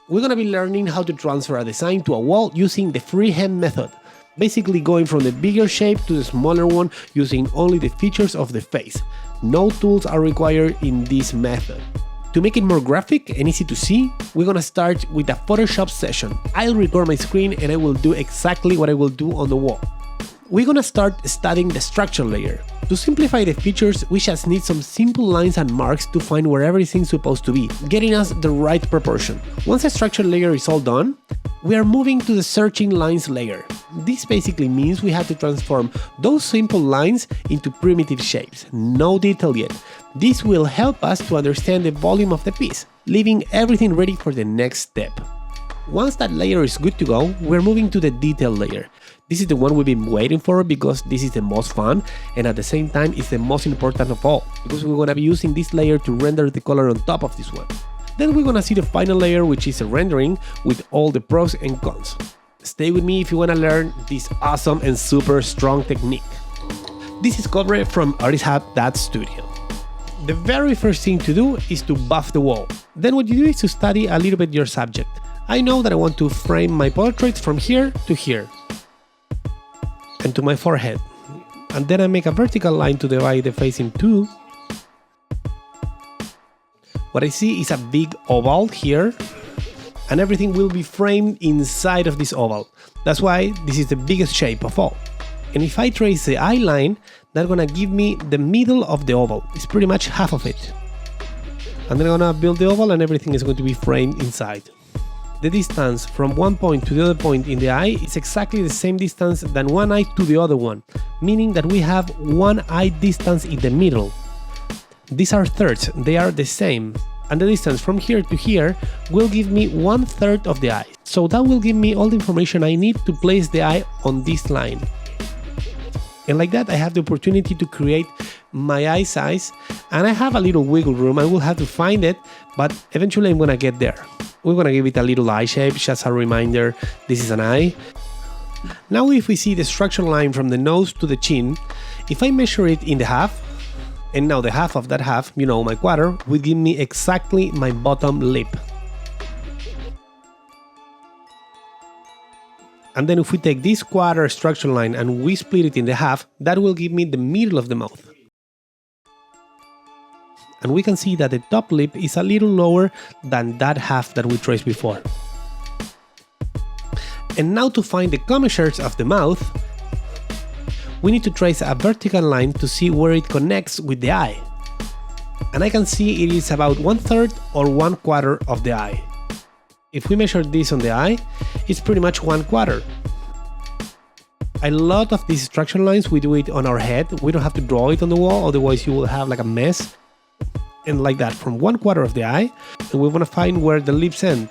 We're gonna be learning how to transfer a design to a wall using the freehand method. Basically going from the bigger shape to the smaller one using only the features of the face. No tools are required in this method. To make it more graphic and easy to see, we're gonna start with a Photoshop session. I'll record my screen and I will do exactly what I will do on the wall. We're gonna start studying the structure layer. To simplify the features, we just need some simple lines and marks to find where everything's supposed to be, getting us the right proportion. Once the structure layer is all done, we are moving to the searching lines layer. This basically means we have to transform those simple lines into primitive shapes, no detail yet. This will help us to understand the volume of the piece, leaving everything ready for the next step. Once that layer is good to go, we're moving to the detail layer. This is the one we've been waiting for because this is the most fun and at the same time it's the most important of all, because we're gonna be using this layer to render the color on top of this one. Then we're gonna see the final layer, which is a rendering with all the pros and cons. Stay with me if you wanna learn this awesome and super strong technique. This is Cobre from ARTISTHUB.STUDIO. The very first thing to do is to buff the wall. Then what you do is to study a little bit your subject. I know that I want to frame my portrait from here to here and to my forehead, and then I make a vertical line to divide the face in two. What I see is a big oval here, and everything will be framed inside of this oval. That's why this is the biggest shape of all. And if I trace the eye line, that's gonna give me the middle of the oval. It's pretty much half of it. And then I'm gonna build the oval and everything is going to be framed inside. The distance from one point to the other point in the eye is exactly the same distance than one eye to the other one, meaning that we have one eye distance in the middle. These are thirds, they are the same, and the distance from here to here will give me 1/3 of the eye. So that will give me all the information I need to place the eye on this line. And like that I have the opportunity to create my eye size, and I have a little wiggle room. I will have to find it, but eventually I'm gonna get there. We're gonna give it a little eye shape, just a reminder, this is an eye. Now if we see the structure line from the nose to the chin, if I measure it in the half, and now the half of that half, you know, my quarter, will give me exactly my bottom lip. And then if we take this quarter structure line and we split it in the half, that will give me the middle of the mouth. And we can see that the top lip is a little lower than that half that we traced before. And now to find the commissures of the mouth, we need to trace a vertical line to see where it connects with the eye. And I can see it is about 1/3 or 1/4 of the eye. If we measure this on the eye, it's pretty much 1/4. A lot of these structure lines, we do it on our head. We don't have to draw it on the wall, otherwise you will have like a mess. And like that, from 1/4 of the eye, and we want to find where the lips end.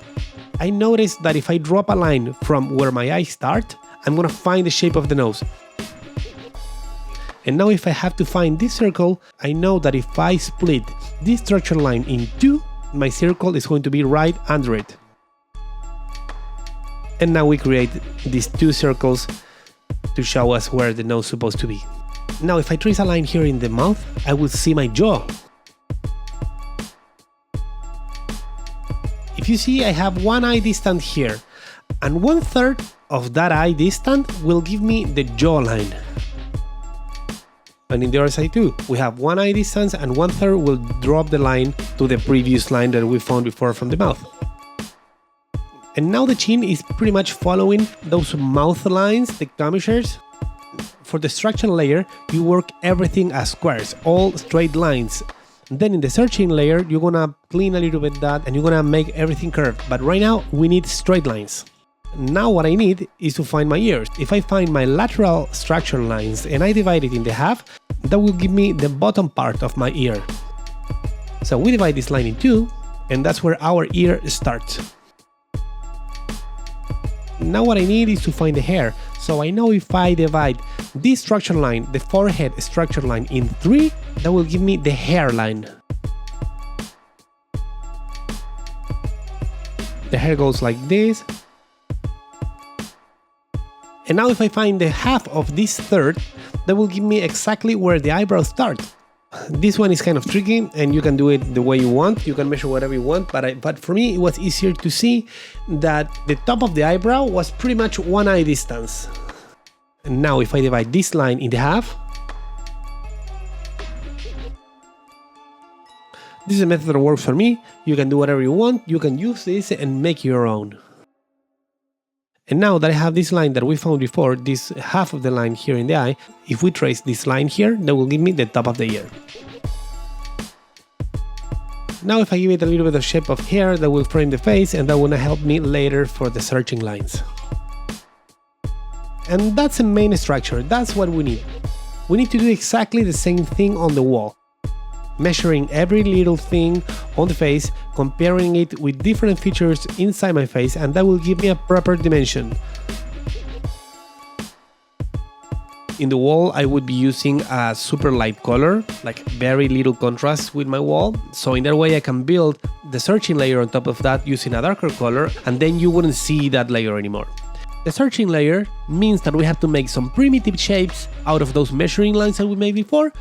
I noticed that if I drop a line from where my eyes start, I'm going to find the shape of the nose. And now if I have to find this circle, I know that if I split this structure line in two, my circle is going to be right under it. And now we create these two circles to show us where the nose is supposed to be. Now if I trace a line here in the mouth, I will see my jaw. If you see, I have one eye distance here, and 1/3 of that eye distance will give me the jawline. And in the other side too, we have one eye distance and 1/3 will drop the line to the previous line that we found before from the mouth. And now the chin is pretty much following those mouth lines, the commissures. For the structure layer, you work everything as squares, all straight lines. Then in the searching layer, you're gonna clean a little bit that and you're gonna make everything curved. But right now, we need straight lines. Now what I need is to find my ears. If I find my lateral structure lines and I divide it in the half, that will give me the bottom part of my ear. So we divide this line in two, and that's where our ear starts. Now what I need is to find the hair. So I know if I divide this structure line, the forehead structure line, in three, that will give me the hairline. The hair goes like this. And now if I find the half of this third, that will give me exactly where the eyebrows start. This one is kind of tricky and you can do it the way you want. You can measure whatever you want, but for me it was easier to see that the top of the eyebrow was pretty much one eye distance. And now if I divide this line in half, this is a method that works for me. You can do whatever you want. You can use this and make your own. And now that I have this line that we found before, this half of the line here in the eye, if we trace this line here, that will give me the top of the ear. Now if I give it a little bit of shape of hair, that will frame the face and that will help me later for the searching lines. And that's the main structure, that's what we need. We need to do exactly the same thing on the wall. Measuring every little thing on the face, comparing it with different features inside my face, and that will give me a proper dimension. In the wall, I would be using a super light color, like very little contrast with my wall. So in that way I can build the searching layer on top of that using a darker color, and then you wouldn't see that layer anymore. The searching layer means that we have to make some primitive shapes out of those measuring lines that we made before.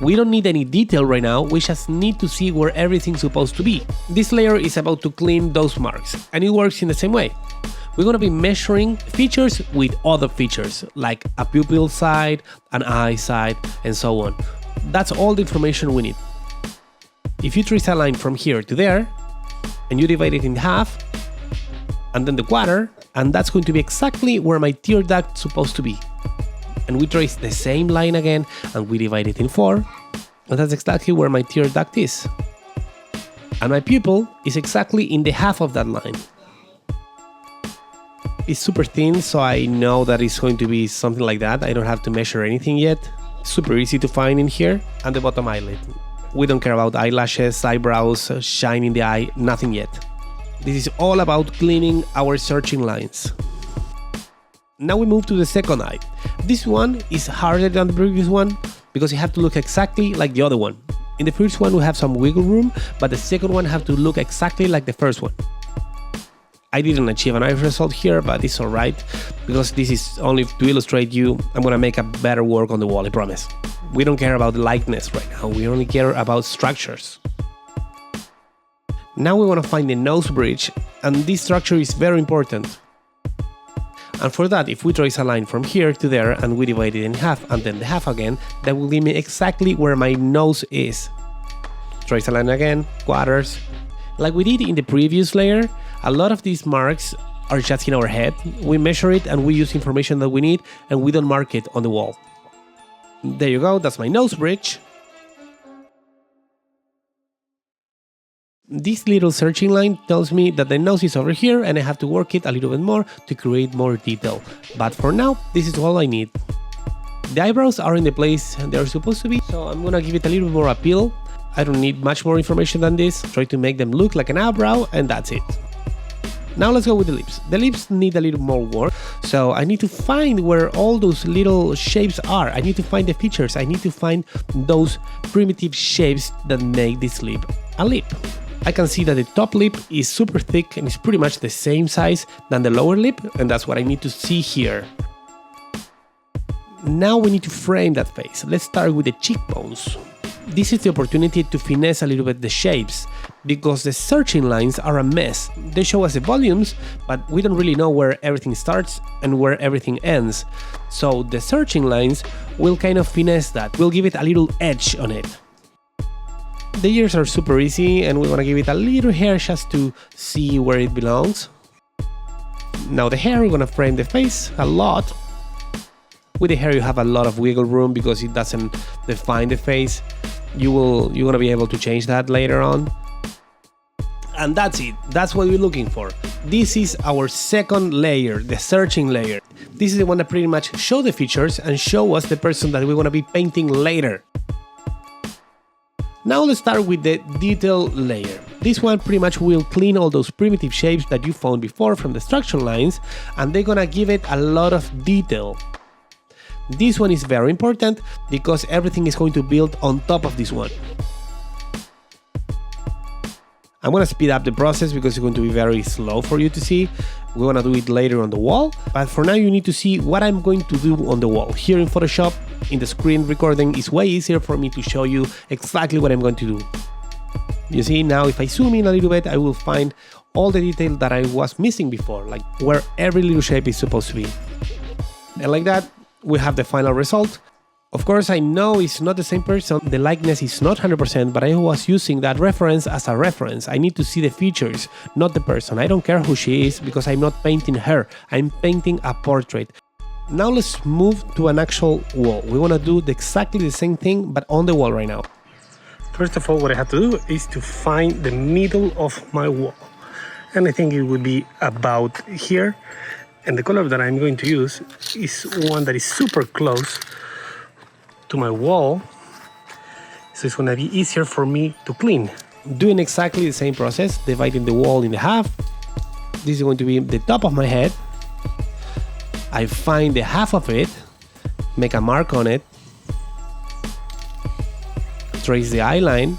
We don't need any detail right now, we just need to see where everything's supposed to be. This layer is about to clean those marks, and it works in the same way. We're going to be measuring features with other features, like a pupil side, an eye side, and so on. That's all the information we need. If you trace a line from here to there, and you divide it in half, and then the quarter, and that's going to be exactly where my tear duct's supposed to be. And we trace the same line again, and we divide it in 4, and that's exactly where my tear duct is. And my pupil is exactly in the half of that line. It's super thin, so I know that it's going to be something like that. I don't have to measure anything yet. Super easy to find in here. And the bottom eyelid. We don't care about eyelashes, eyebrows, shine in the eye, nothing yet. This is all about cleaning our searching lines. Now we move to the second eye. This one is harder than the previous one because you have to look exactly like the other one. In the first one we have some wiggle room, but the second one have to look exactly like the first one. I didn't achieve a nice result here, but it's alright, because this is only to illustrate you. I'm gonna make a better work on the wall, I promise. We don't care about likeness right now, we only care about structures. Now we want to find the nose bridge, and this structure is very important. And for that, if we trace a line from here to there and we divide it in half and then the half again, that will give me exactly where my nose is. Trace a line again, quarters. Like we did in the previous layer, a lot of these marks are just in our head. We measure it and we use information that we need and we don't mark it on the wall. There you go, that's my nose bridge. This little searching line tells me that the nose is over here and I have to work it a little bit more to create more detail. But for now, this is all I need. The eyebrows are in the place they're supposed to be, so I'm gonna give it a little bit more appeal. I don't need much more information than this. Try to make them look like an eyebrow and that's it. Now let's go with the lips. The lips need a little more work, so I need to find where all those little shapes are. I need to find the features. I need to find those primitive shapes that make this lip a lip. I can see that the top lip is super thick and it's pretty much the same size than the lower lip, and that's what I need to see here. Now we need to frame that face. Let's start with the cheekbones. This is the opportunity to finesse a little bit the shapes, because the searching lines are a mess. They show us the volumes, but we don't really know where everything starts and where everything ends. So the searching lines will kind of finesse that, will give it a little edge on it. The ears are super easy and we want to give it a little hair just to see where it belongs. Now the hair, we're going to frame the face a lot. With the hair you have a lot of wiggle room because it doesn't define the face. You're going to be able to change that later on. And that's it, that's what we're looking for. This is our second layer, the searching layer. This is the one that pretty much shows the features and show us the person that we're going to be painting later. Now let's start with the detail layer. This one pretty much will clean all those primitive shapes that you found before from the structure lines, and they're gonna give it a lot of detail. This one is very important because everything is going to build on top of this one. I'm gonna speed up the process because it's going to be very slow for you to see. We're gonna do it later on the wall, but for now you need to see what I'm going to do on the wall. Here in Photoshop, in the screen recording, it's way easier for me to show you exactly what I'm going to do. You see, now if I zoom in a little bit, I will find all the detail that I was missing before, like where every little shape is supposed to be. And like that, we have the final result. Of course, I know it's not the same person, the likeness is not 100%, but I was using that reference as a reference. I need to see the features, not the person. I don't care who she is because I'm not painting her, I'm painting a portrait. Now let's move to an actual wall. We want to do exactly the same thing, but on the wall right now. First of all, what I have to do is to find the middle of my wall. And I think it would be about here. And the color that I'm going to use is one that is super close to my wall, so it's gonna be easier for me to clean. Doing exactly the same process, dividing the wall in half. This is going to be the top of my head. I find the half of it, make a mark on it, trace the eye line,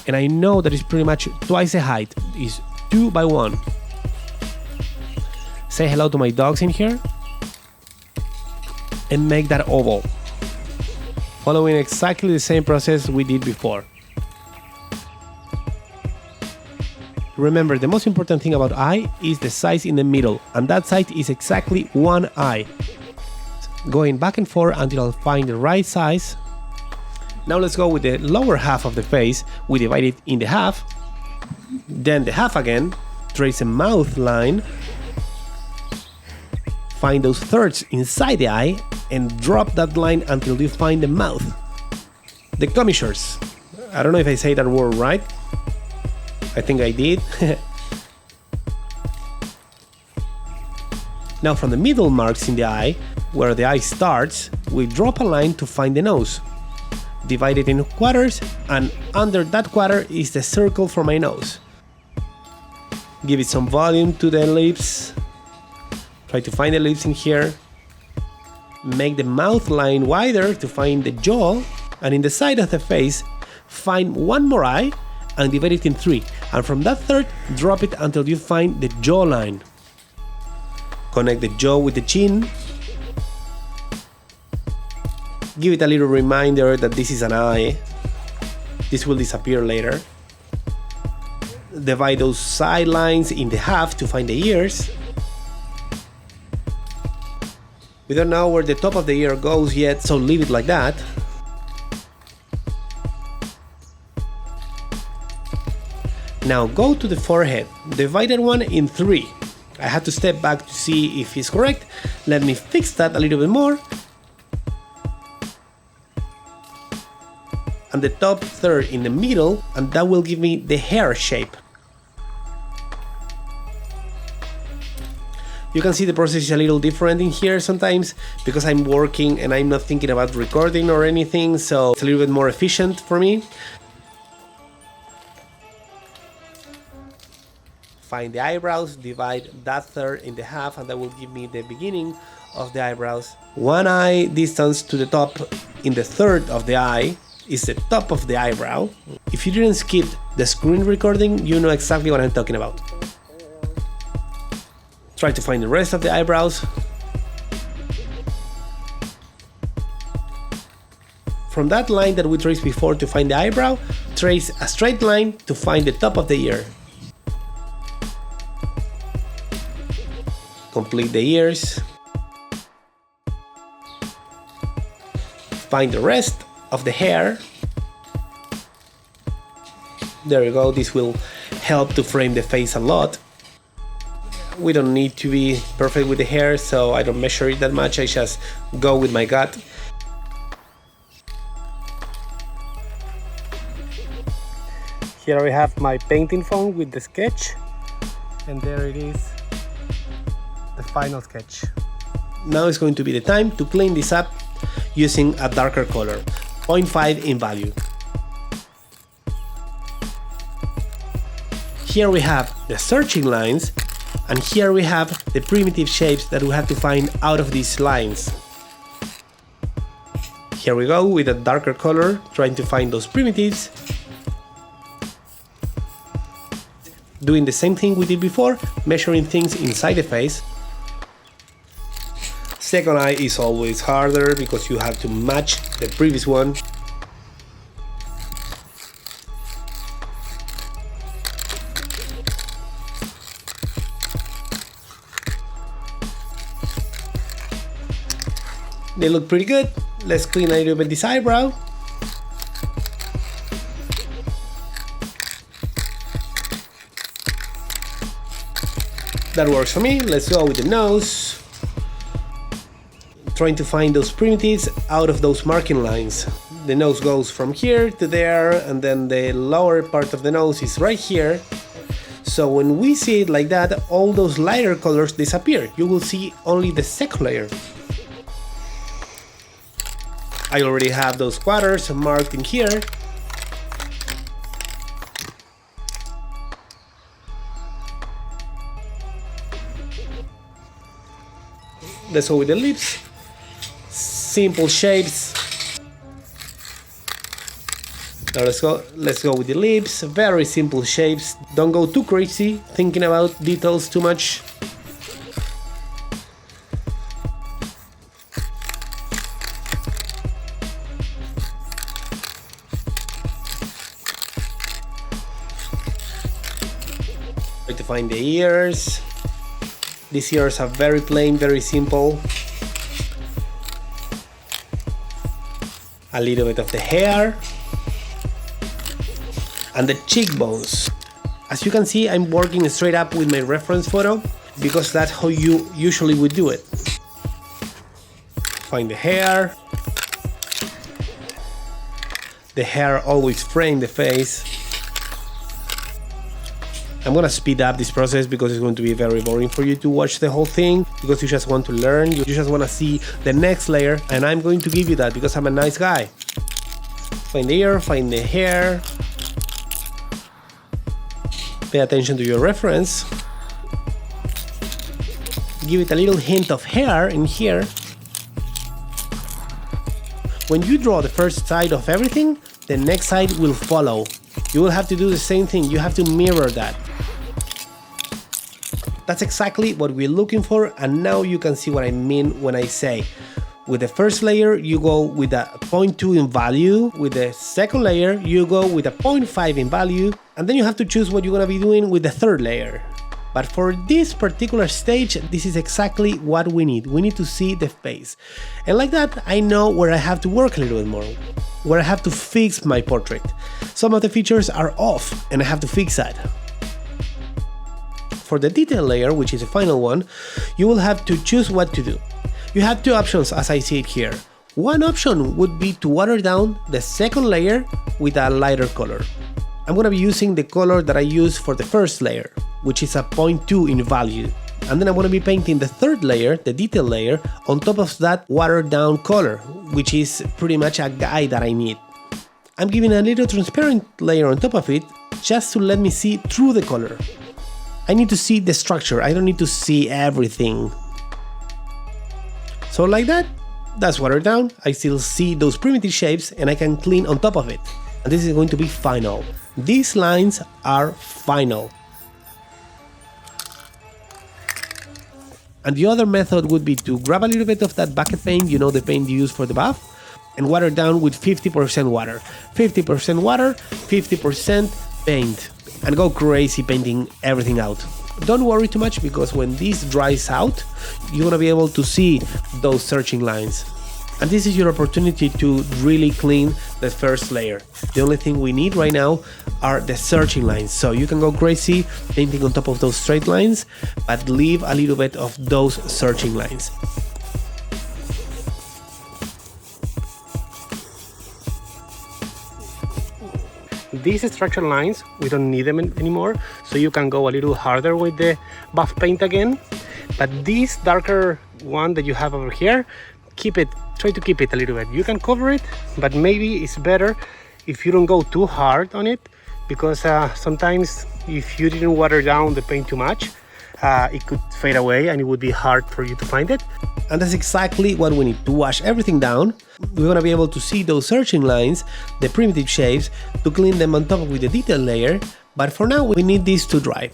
and I know that it's pretty much twice the height, it's 2 by 1. Say hello to my dogs in here, and make that oval. Following exactly the same process we did before. Remember, the most important thing about eye is the size in the middle, and that size is exactly one eye. Going back and forth until I find the right size. Now let's go with the lower half of the face. We divide it in the half, then the half again, trace a mouth line, find those thirds inside the eye, and drop that line until you find the mouth. The commissures. I don't know if I say that word right. I think I did. Now from the middle marks in the eye, where the eye starts, we drop a line to find the nose. Divide it in quarters, and under that quarter is the circle for my nose. Give it some volume to the lips. Try to find the lips in here. Make the mouth line wider to find the jaw, and in the side of the face, find one more eye and divide it in 3. And from that third, drop it until you find the jawline. Connect the jaw with the chin. Give it a little reminder that this is an eye. This will disappear later. Divide those side lines in the half to find the ears. We don't know where the top of the ear goes yet, so leave it like that. Now go to the forehead, divide that one in 3. I had to step back to see if it's correct. Let me fix that a little bit more. And the top third in the middle, and that will give me the hair shape. You can see the process is a little different in here sometimes because I'm working and I'm not thinking about recording or anything, so it's a little bit more efficient for me. Find the eyebrows, divide that third in the half, and that will give me the beginning of the eyebrows. One eye distance to the top in the third of the eye is the top of the eyebrow. If you didn't skip the screen recording, you know exactly what I'm talking about. Try to find the rest of the eyebrows. From that line that we traced before to find the eyebrow, trace a straight line to find the top of the ear. Complete the ears. Find the rest of the hair. There you go, this will help to frame the face a lot. We don't need to be perfect with the hair, so I don't measure it that much, I just go with my gut. Here we have my painting phone with the sketch, and there it is, the final sketch. Now is going to be the time to clean this up using a darker color, 0.5 in value. Here we have the searching lines, and here we have the primitive shapes that we have to find out of these lines. Here we go with a darker color, trying to find those primitives. Doing the same thing we did before, measuring things inside the face. Second eye is always harder because you have to match the previous one. They look pretty good. Let's clean a little bit this eyebrow. That works for me. Let's go with the nose. Trying to find those primitives out of those marking lines. The nose goes from here to there, and then the lower part of the nose is right here. So when we see it like that, all those lighter colors disappear. You will see only the second layer. I already have those quarters marked in here. Let's go with the lips. Simple shapes. Now let's go with the lips. Very simple shapes. Don't go too crazy thinking about details too much. Try to find the ears. These ears are very plain, very simple. A little bit of the hair. And the cheekbones. As you can see, I'm working straight up with my reference photo because that's how you usually would do it. Find the hair. The hair always frame the face. I'm gonna speed up this process because it's going to be very boring for you to watch the whole thing, because you just want to learn, you just want to see the next layer, and I'm going to give you that because I'm a nice guy. Find the ear, find the hair. Pay attention to your reference. Give it a little hint of hair in here. When you draw the first side of everything, the next side will follow. You will have to do the same thing, you have to mirror that. That's exactly what we're looking for, and now you can see what I mean when I say with the first layer you go with a 0.2 in value, with the second layer you go with a 0.5 in value, and then you have to choose what you're gonna be doing with the third layer. But for this particular stage, this is exactly what we need. We need to see the face. And like that, I know where I have to work a little bit more, where I have to fix my portrait. Some of the features are off and I have to fix that. For the detail layer, which is the final one, you will have to choose what to do. You have two options as I see it here. One option would be to water down the second layer with a lighter color. I'm going to be using the color that I used for the first layer, which is a 0.2 in value. And then I'm going to be painting the third layer, the detail layer, on top of that watered down color, which is pretty much a guide that I need. I'm giving a little transparent layer on top of it, just to let me see through the color. I need to see the structure, I don't need to see everything. So like that, that's watered down, I still see those primitive shapes and I can clean on top of it. And this is going to be final. These lines are final. And the other method would be to grab a little bit of that bucket paint, you know, the paint you use for the bath, and water down with 50% water. 50% water, 50% paint. And go crazy painting everything out. Don't worry too much, because when this dries out, you're gonna be able to see those searching lines. And this is your opportunity to really clean the first layer. The only thing we need right now are the searching lines. So you can go crazy painting on top of those straight lines, but leave a little bit of those searching lines. These structure lines, we don't need them anymore, so you can go a little harder with the buff paint again. But this darker one that you have over here, try to keep it a little bit. You can cover it, but maybe it's better if you don't go too hard on it, because sometimes if you didn't water down the paint too much, it could fade away and it would be hard for you to find it. And that's exactly what we need to wash everything down. We're gonna be able to see those searching lines, the primitive shapes, to clean them on top with the detail layer, But for now, we need this to dry.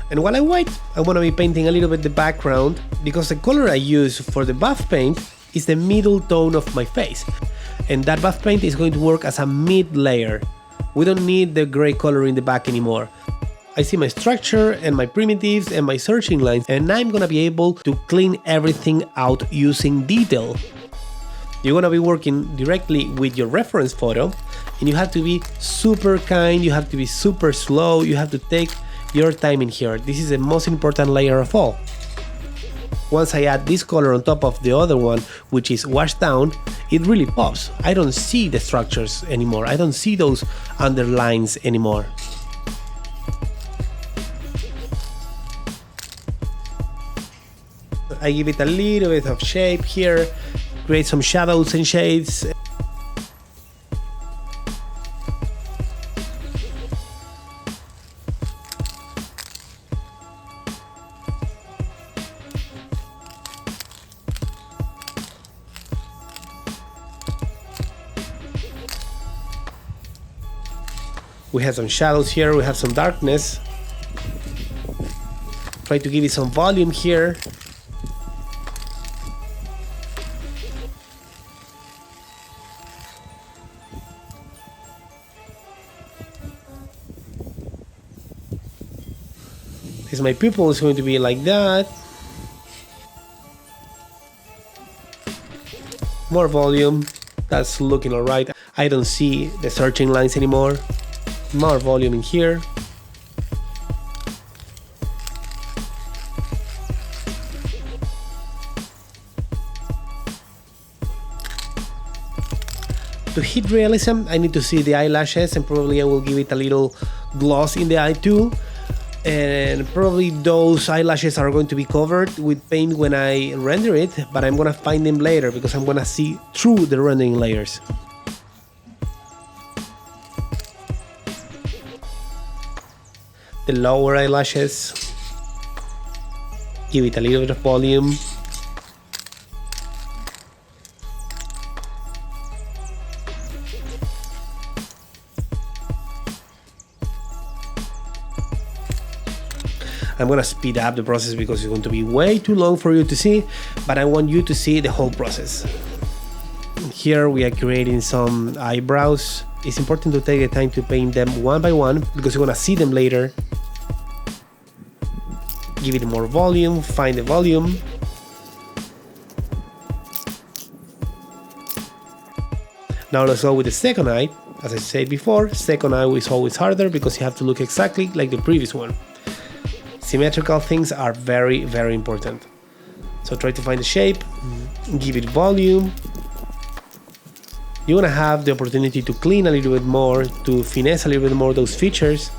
And while I wait, I want to be painting a little bit the background, because the color I use for the buff paint is the middle tone of my face. And that buff paint is going to work as a mid layer. We don't need the gray color in the back anymore. I see my structure and my primitives and my searching lines, and I'm gonna be able to clean everything out using detail. You're gonna be working directly with your reference photo, and you have to be super kind, you have to be super slow, you have to take your time in here. This is the most important layer of all. Once I add this color on top of the other one, which is washed down, it really pops. I don't see the structures anymore, I don't see those underlines anymore. I give it a little bit of shape here, create some shadows and shades. We have some shadows here, we have some darkness. Try to give it some volume here. My pupil is going to be like that. More volume, that's looking alright. I don't see the searching lines anymore. More volume in here. To hit realism, I need to see the eyelashes, and probably I will give it a little gloss in the eye too. And probably those eyelashes are going to be covered with paint when I render it, but I'm gonna find them later because I'm gonna see through the rendering layers. The lower eyelashes, give it a little bit of volume. I'm gonna speed up the process because it's going to be way too long for you to see, but I want you to see the whole process. Here we are creating some eyebrows. It's important to take the time to paint them one by one because you're gonna see them later. Give it more volume, find the volume. Now let's go with the second eye. As I said before, second eye is always harder because you have to look exactly like the previous one. Symmetrical things are very, very important. So try to find the shape, give it volume. You want to have the opportunity to clean a little bit more, to finesse a little bit more those features.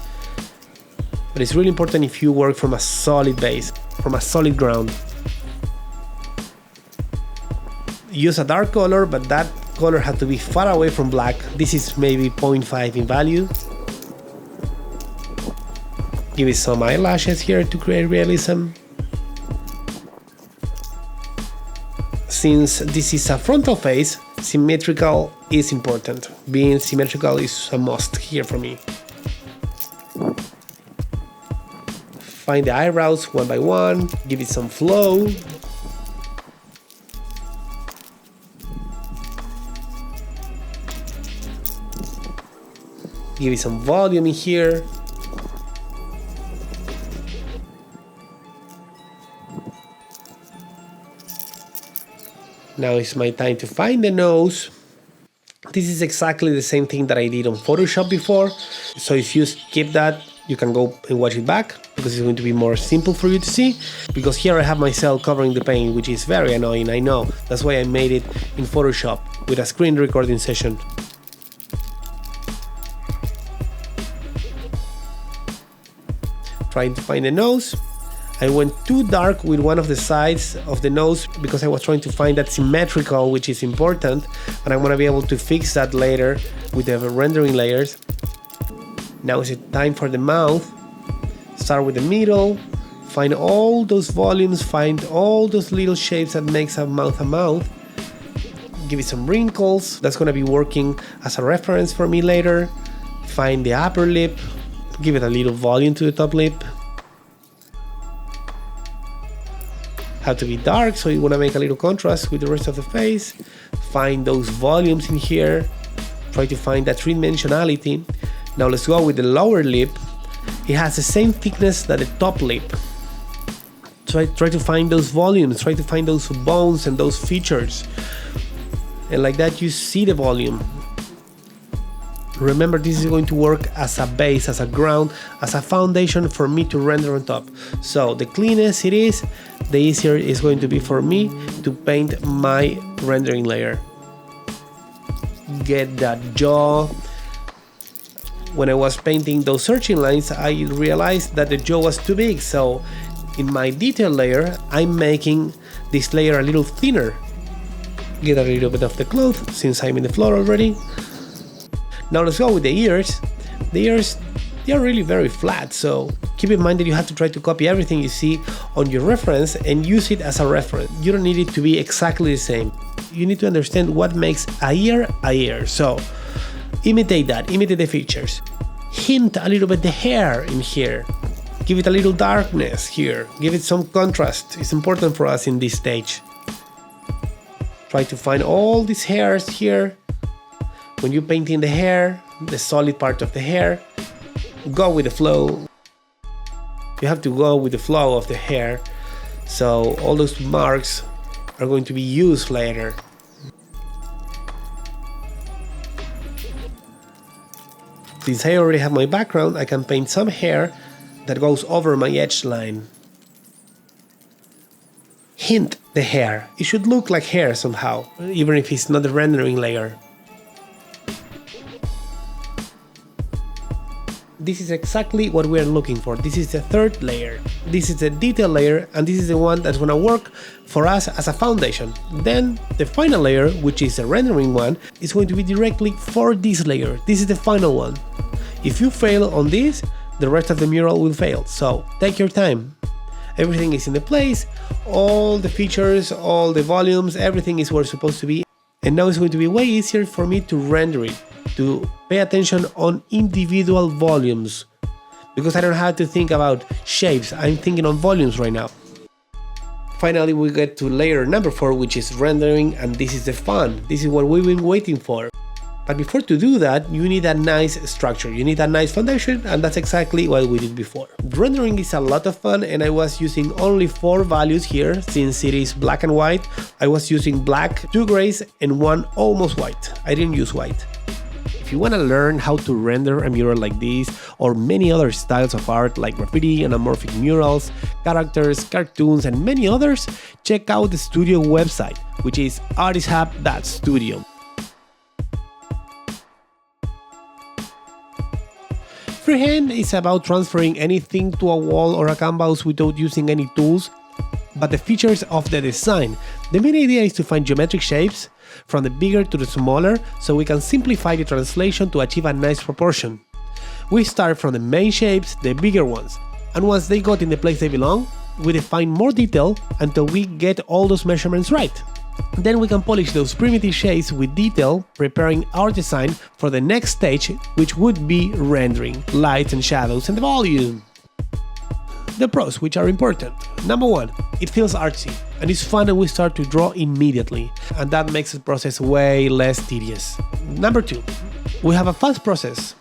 But it's really important if you work from a solid base, from a solid ground. Use a dark color, but that color has to be far away from black. This is maybe 0.5 in value. Give it some eyelashes here to create realism. Since this is a frontal face, symmetrical is important. Being symmetrical is a must here for me. Find the eyebrows one by one, give it some flow. Give it some volume in here. Now it's my time to find the nose. This is exactly the same thing that I did on Photoshop before. So if you skip that, you can go and watch it back because it's going to be more simple for you to see. Because here I have myself covering the paint, which is very annoying, I know. That's why I made it in Photoshop with a screen recording session. Trying to find the nose. I went too dark with one of the sides of the nose because I was trying to find that symmetrical, which is important, and I'm going to be able to fix that later with the rendering layers. Now is it time for the mouth. Start with the middle, find all those volumes, find all those little shapes that makes a mouth. Give it some wrinkles, that's going to be working as a reference for me later. Find the upper lip, Give it a little volume to the top lip. Have to be dark, so you want to make a little contrast with the rest of the face. Find those volumes in here. Try to find that three-dimensionality. Now let's go with the lower lip. It has the same thickness that the top lip. Try to find those volumes, try to find those bones and those features. And like that you see the volume. Remember, this is going to work as a base, as a ground, as a foundation for me to render on top. So the cleaner it is, the easier it's going to be for me to paint my rendering layer. Get that jaw. When I was painting those searching lines, I realized that the jaw was too big. So in my detail layer, I'm making this layer a little thinner. Get a little bit of the cloth since I'm in the floor already. Now let's go with the ears. The ears, they are really very flat, so keep in mind that you have to try to copy everything you see on your reference and use it as a reference. You don't need it to be exactly the same. You need to understand what makes a ear. So imitate that, imitate the features. Hint a little bit the hair in here. Give it a little darkness here. Give it some contrast. It's important for us in this stage. Try to find all these hairs here. When you're painting the hair, the solid part of the hair, go with the flow. You have to go with the flow of the hair, so all those marks are going to be used later. Since I already have my background, I can paint some hair that goes over my edge line. Hint the hair. It should look like hair somehow, even if it's not the rendering layer. This is exactly what we are looking for. This is the third layer. This is the detail layer, and this is the one that's gonna work for us as a foundation. Then the final layer, which is the rendering one, is going to be directly for this layer. This is the final one. If you fail on this, the rest of the mural will fail. So take your time. Everything is in the place, all the features, all the volumes, everything is where it's supposed to be. And now it's going to be way easier for me to render it, to pay attention on individual volumes, because I don't have to think about shapes, I'm thinking on volumes right now. Finally, we get to layer number 4, which is rendering, and this is the fun. This is what we've been waiting for. But before to do that, you need a nice structure, you need a nice foundation, and that's exactly what we did before. Rendering is a lot of fun, and I was using only 4 values here, since it is black and white. I was using black, 2 grays, and 1 almost white. I didn't use white. If you want to learn how to render a mural like this, or many other styles of art like graffiti, anamorphic murals, characters, cartoons, and many others, check out the studio website, which is ARTISTHUB.STUDIO. Freehand is about transferring anything to a wall or a canvas without using any tools, but the features of the design. The main idea is to find geometric shapes, from the bigger to the smaller, so we can simplify the translation to achieve a nice proportion. We start from the main shapes, the bigger ones, and once they got in the place they belong, we define more detail until we get all those measurements right. Then we can polish those primitive shapes with detail, preparing our design for the next stage, which would be rendering, lights and shadows and the volume. The pros, which are important. Number 1, it feels artsy and it's fun, and we start to draw immediately, and that makes the process way less tedious. Number 2, we have a fast process.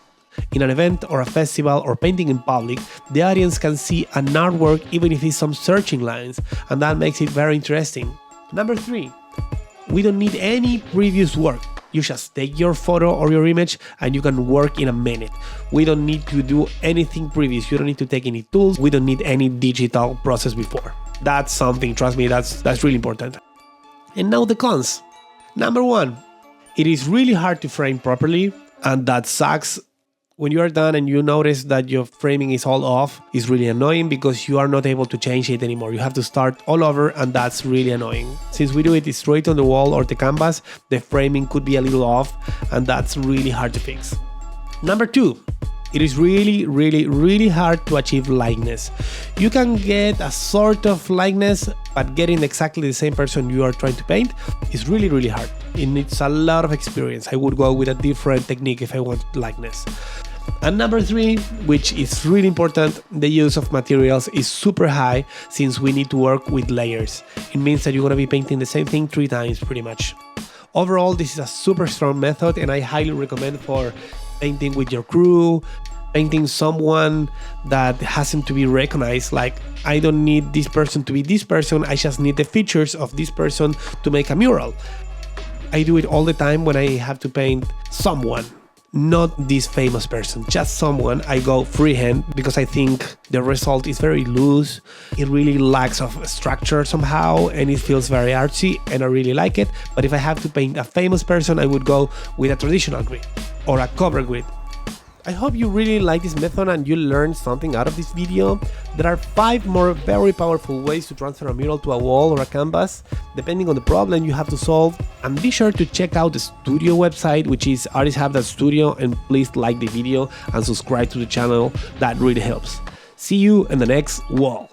In an event or a festival or painting in public, the audience can see an artwork even if it's some searching lines, and that makes it very interesting. Number 3, we don't need any previous work. You just take your photo or your image and you can work in a minute. We don't need to do anything previous. You don't need to take any tools. We don't need any digital process before. That's something, trust me, that's really important. And now the cons. Number 1, it is really hard to frame properly, and that sucks. When you are done and you notice that your framing is all off, it's really annoying because you are not able to change it anymore. You have to start all over, and that's really annoying. Since we do it straight on the wall or the canvas, the framing could be a little off, and that's really hard to fix. Number 2, it is really hard to achieve likeness. You can get a sort of likeness, but getting exactly the same person you are trying to paint is really hard. It needs a lot of experience. I would go with a different technique if I want likeness. And number 3, which is really important, the use of materials is super high since we need to work with layers. It means that you're going to be painting the same thing 3 times pretty much. Overall, this is a super strong method and I highly recommend for painting with your crew, painting someone that hasn't to be recognized, like I don't need this person to be this person, I just need the features of this person to make a mural. I do it all the time when I have to paint someone. Not this famous person, just someone. I go freehand because I think the result is very loose. It really lacks of structure somehow and it feels very artsy and I really like it. But if I have to paint a famous person, I would go with a traditional grid or a cover grid. I hope you really like this method and you learned something out of this video. There are 5 more very powerful ways to transfer a mural to a wall or a canvas, depending on the problem you have to solve. And be sure to check out the studio website, which is ARTISTHUB.STUDIO, and please like the video and subscribe to the channel, that really helps. See you in the next wall.